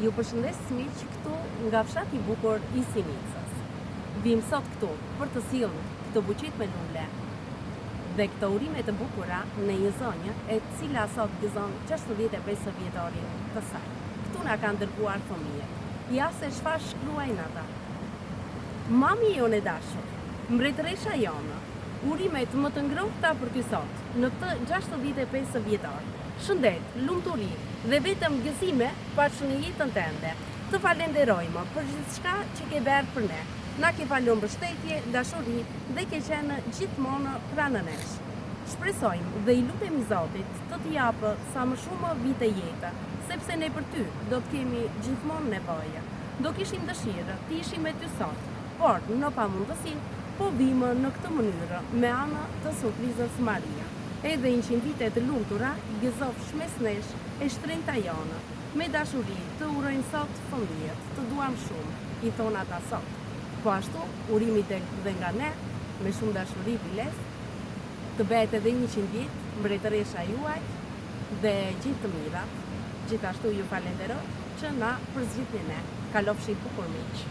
Ju përshëndes miq këtu nga fshati i bukur i Sinicës. Vim sot këtu për të sjellë këtë buqit me lule dhe këto urime të bukura në një zonjë e cila sot gëzon 65 vjetorin të saj. Këtu na kanë dërguar fëmijët. Ja se çfarë shkruajnë ata. Mami jonë e dashur, mbretëresha jonë, urimet më të ngrohta për ty sot, në këtë 65 vjetor. Shëndet, lumturi dhe vetëm gëzime pash në jetën tënde. Të falenderojmë për gjithçka që ke bërë për ne. Na ke falur mbështetje, dashuri dhe ke qenë gjithmonë pranë nesh. Shpresojmë dhe i lutemi Zotit të t'i japë sa më shumë vite jete, sepse ne për ty do të kemi gjithmonë nevojë. Do kishim dëshirë të ishim me ty sot, por në pamundësi po vimë në këtë mënyrë me anë të surprizës Maria. Edhe 100 vite të lumtura gëzofsh mes nesh e shtrenjta jonë. Me dashuri të urojnë sot fëmijët, të duam shumë, i thon ata sot. Po ashtu, urimi dhe nga ne, me shumë dashuri Viles, të bëhet edhe 100 vjet, mbretëresha juaj dhe gjithë të mirat. Gjithashtu ju falenderoj që na përzgjidhni ne. Kalofshi bukur miq.